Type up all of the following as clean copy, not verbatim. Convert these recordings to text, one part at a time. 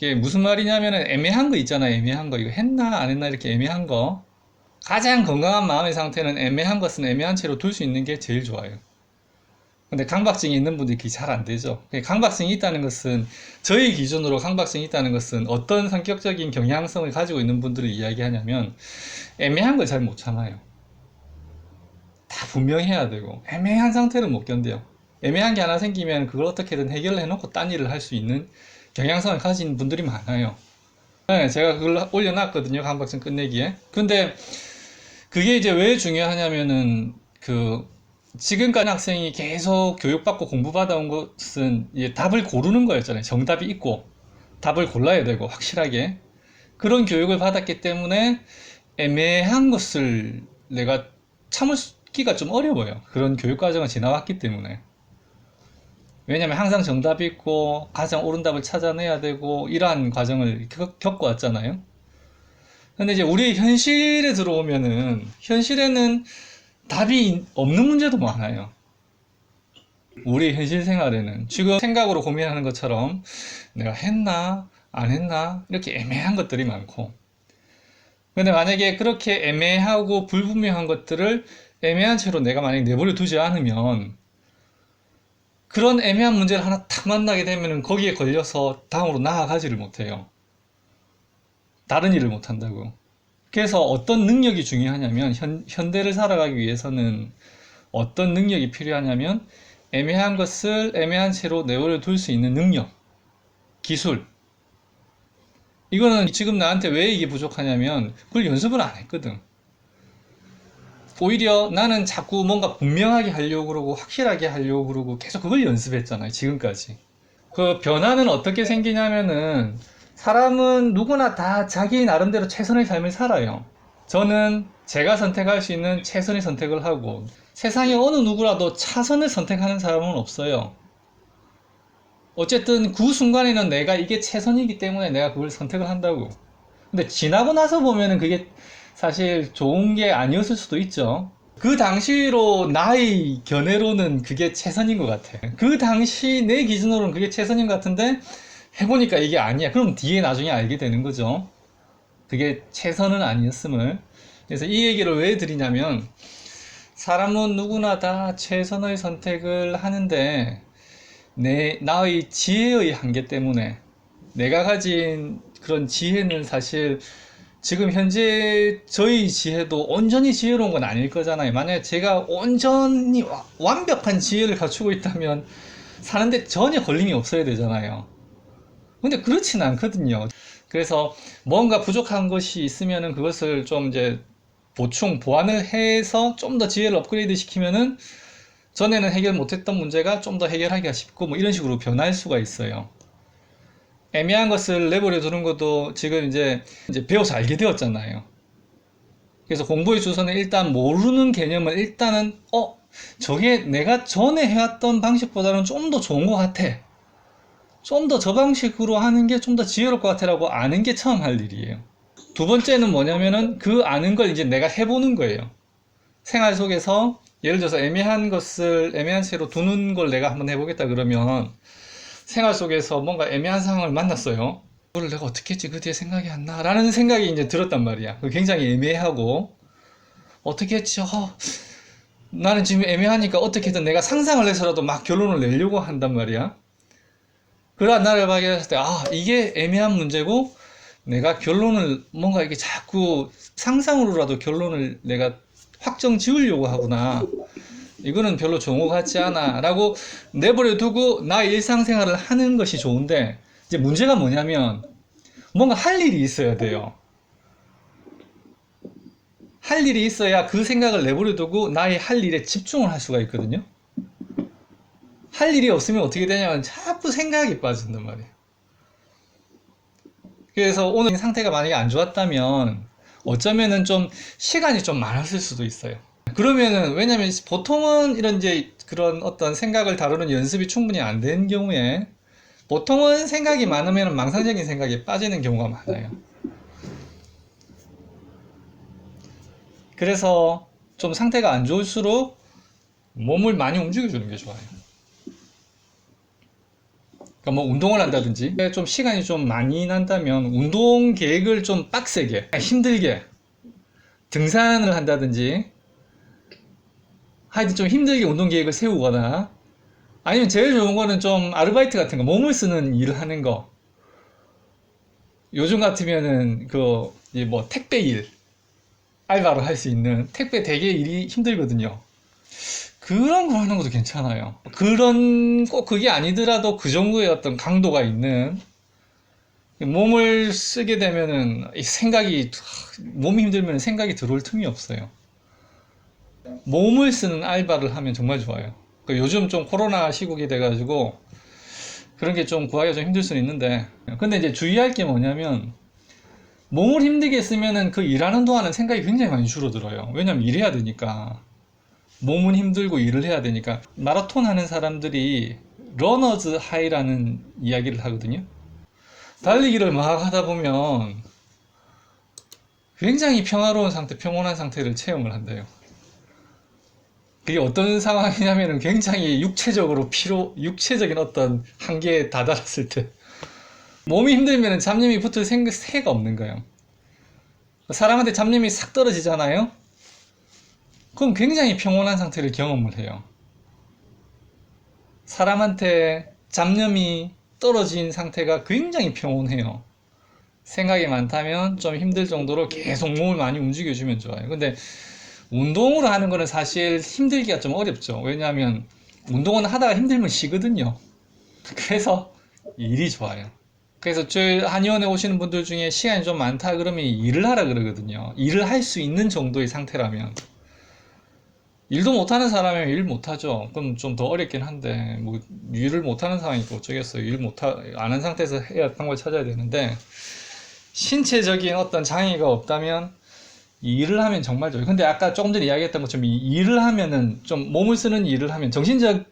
이게 무슨 말이냐면은 애매한 거 있잖아요. 애매한 거. 이거 했나 안 했나 이렇게 애매한 거. 가장 건강한 마음의 상태는 애매한 것은 애매한 채로 둘 수 있는 게 제일 좋아요. 근데 강박증이 있는 분들이 그게 잘 안 되죠. 강박증이 있다는 것은, 저희 기준으로 강박증이 있다는 것은 어떤 성격적인 경향성을 가지고 있는 분들을 이야기하냐면, 애매한 걸 잘 못 참아요. 다 분명해야 되고, 애매한 상태를 못 견뎌요. 애매한 게 하나 생기면 그걸 어떻게든 해결을 해놓고 딴 일을 할 수 있는 경향성을 가진 분들이 많아요. 네, 제가 그걸 올려놨거든요. 강박증 끝내기에. 근데 그게 이제 왜 중요하냐면은, 지금까지 학생이 계속 교육받고 공부받아온 것은 이제 답을 고르는 거였잖아요. 정답이 있고, 답을 골라야 되고, 확실하게. 그런 교육을 받았기 때문에 애매한 것을 내가 참기가 좀 어려워요. 그런 교육 과정을 지나왔기 때문에. 왜냐면 항상 정답이 있고, 가장 옳은 답을 찾아내야 되고, 이러한 과정을 겪어왔잖아요. 근데 이제 우리 현실에 들어오면은, 현실에는 답이 없는 문제도 많아요. 우리 현실 생활에는 지금 생각으로 고민하는 것처럼 내가 했나 안 했나 이렇게 애매한 것들이 많고, 근데 만약에 그렇게 애매하고 불분명한 것들을 애매한 채로 내가 만약에 내버려 두지 않으면, 그런 애매한 문제를 하나 탁 만나게 되면은 거기에 걸려서 다음으로 나아가지를 못해요. 다른 일을 못한다고. 그래서 어떤 능력이 중요하냐면, 현대를 살아가기 위해서는 어떤 능력이 필요하냐면, 애매한 것을 애매한 채로 내버려 둘 수 있는 능력, 기술. 이거는 지금 나한테 왜 이게 부족하냐면, 그걸 연습을 안 했거든. 오히려 나는 자꾸 뭔가 분명하게 하려고 그러고 확실하게 하려고 그러고 계속 그걸 연습했잖아요, 지금까지. 그 변화는 어떻게 생기냐면은, 사람은 누구나 다 자기 나름대로 최선의 삶을 살아요. 저는 제가 선택할 수 있는 최선의 선택을 하고, 세상에 어느 누구라도 차선을 선택하는 사람은 없어요. 어쨌든 그 순간에는 내가 이게 최선이기 때문에 내가 그걸 선택을 한다고. 근데 지나고 나서 보면은 그게 사실 좋은 게 아니었을 수도 있죠. 그 당시로 나의 견해로는 그게 최선인 것 같아. 그 당시 내 기준으로는 그게 최선인 것 같은데, 해보니까 이게 아니야. 그럼 뒤에 나중에 알게 되는 거죠. 그게 최선은 아니었음을. 그래서 이 얘기를 왜 드리냐면, 사람은 누구나 다 최선의 선택을 하는데, 나의 지혜의 한계 때문에, 내가 가진 그런 지혜는 사실 지금 현재 저희 지혜도 온전히 지혜로운 건 아닐 거잖아요. 만약에 제가 온전히 완벽한 지혜를 갖추고 있다면 사는데 전혀 걸림이 없어야 되잖아요. 근데 그렇진 않거든요. 그래서 뭔가 부족한 것이 있으면은 그것을 좀 이제 보완을 해서 좀 더 지혜를 업그레이드 시키면은 전에는 해결 못했던 문제가 좀 더 해결하기가 쉽고 뭐 이런 식으로 변할 수가 있어요. 애매한 것을 내버려 두는 것도 지금 이제 배워서 알게 되었잖아요. 그래서 공부의 주소는 일단 모르는 개념을 일단은, 저게 내가 전에 해왔던 방식보다는 좀 더 좋은 것 같아. 좀 더 저 방식으로 하는 게 좀 더 지혜로울 것 같아라고 아는 게 처음 할 일이에요. 두 번째는 뭐냐면은 그 아는 걸 이제 내가 해보는 거예요. 생활 속에서 예를 들어서 애매한 것을 애매한 채로 두는 걸 내가 한번 해보겠다 그러면, 생활 속에서 뭔가 애매한 상황을 만났어요. 그걸 내가 어떻게 했지? 그 뒤에 생각이 안 나. 라는 생각이 이제 들었단 말이야. 굉장히 애매하고, 어떻게 했지? 나는 지금 애매하니까 어떻게든 내가 상상을 해서라도 막 결론을 내려고 한단 말이야. 그러한 나를 발견했을 때, 이게 애매한 문제고, 내가 결론을 뭔가 이게 자꾸 상상으로라도 결론을 내가 확정 지으려고 하구나. 이거는 별로 좋은 것 같지 않아. 라고 내버려 두고 나 일상생활을 하는 것이 좋은데, 이제 문제가 뭐냐면, 뭔가 할 일이 있어야 돼요. 할 일이 있어야 그 생각을 내버려 두고 나의 할 일에 집중을 할 수가 있거든요. 할 일이 없으면 어떻게 되냐면 자꾸 생각이 빠진단 말이에요. 그래서 오늘 상태가 만약에 안 좋았다면 어쩌면은 좀 시간이 좀 많았을 수도 있어요. 그러면은, 왜냐면 보통은 이런 이제 그런 어떤 생각을 다루는 연습이 충분히 안 된 경우에, 보통은 생각이 많으면 망상적인 생각에 빠지는 경우가 많아요. 그래서 좀 상태가 안 좋을수록 몸을 많이 움직여주는 게 좋아요. 그러니까 뭐 운동을 한다든지 좀 시간이 좀 많이 난다면 운동 계획을 좀 빡세게 힘들게 등산을 한다든지 하여튼 좀 힘들게 운동 계획을 세우거나 아니면 제일 좋은 거는 좀 아르바이트 같은 거 몸을 쓰는 일을 하는 거 요즘 같으면은 그 뭐 택배 일 알바로 할 수 있는 택배 되게 일이 힘들거든요. 그런 거 하는 것도 괜찮아요. 그런 꼭 그게 아니더라도 그 정도의 어떤 강도가 있는 몸을 쓰게 되면은 이 생각이 몸이 힘들면 생각이 들어올 틈이 없어요. 몸을 쓰는 알바를 하면 정말 좋아요. 요즘 좀 코로나 시국이 돼가지고 그런 게 좀 구하기가 좀 힘들 수는 있는데 근데 이제 주의할 게 뭐냐면 몸을 힘들게 쓰면은 그 일하는 동안은 생각이 굉장히 많이 줄어들어요. 왜냐면 일해야 되니까. 몸은 힘들고 일을 해야 되니까. 마라톤 하는 사람들이 러너즈 하이라는 이야기를 하거든요. 달리기를 막 하다 보면 굉장히 평화로운 상태, 평온한 상태를 체험을 한대요. 그게 어떤 상황이냐면은 굉장히 육체적으로 육체적인 어떤 한계에 다다랐을 때 몸이 힘들면 잡념이 붙을 새가 없는 거예요. 사람한테 잡념이 싹 떨어지잖아요? 그럼 굉장히 평온한 상태를 경험을 해요. 사람한테 잡념이 떨어진 상태가 굉장히 평온해요. 생각이 많다면 좀 힘들 정도로 계속 몸을 많이 움직여주면 좋아요. 근데 운동으로 하는 거는 사실 힘들기가 좀 어렵죠. 왜냐하면 운동은 하다가 힘들면 쉬거든요. 그래서 일이 좋아요. 그래서 저희 한의원에 오시는 분들 중에 시간이 좀 많다 그러면 일을 하라 그러거든요. 일을 할 수 있는 정도의 상태라면. 일도 못하는 사람이면 일 못하죠. 그럼 좀 더 어렵긴 한데, 뭐, 일을 못하는 상황이니까 어쩌겠어요. 안 한 상태에서 해야 방법을 찾아야 되는데, 신체적인 어떤 장애가 없다면, 일을 하면 정말 좋아요. 근데 아까 조금 전에 이야기했던 것처럼 일을 하면은, 좀 몸을 쓰는 일을 하면, 정신적인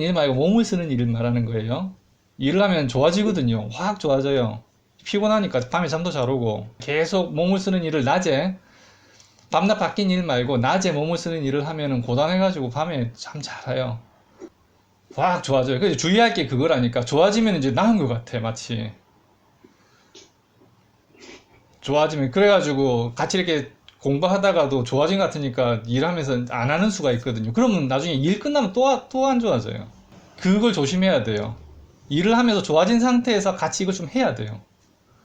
일 말고 몸을 쓰는 일을 말하는 거예요. 일을 하면 좋아지거든요. 확 좋아져요. 피곤하니까 밤에 잠도 잘 오고 계속 몸을 쓰는 일을 낮에 밤낮 바뀐 일 말고 낮에 몸을 쓰는 일을 하면은 고단해가지고 밤에 잠 잘 와요. 확 좋아져요. 그래서 주의할 게 그거라니까. 좋아지면 이제 나은 것 같아, 마치. 좋아지면 그래가지고 같이 이렇게 공부하다가도 좋아진 것 같으니까 일하면서 안 하는 수가 있거든요. 그러면 나중에 일 끝나면 또 안 좋아져요. 그걸 조심해야 돼요. 일을 하면서 좋아진 상태에서 같이 이걸 좀 해야 돼요.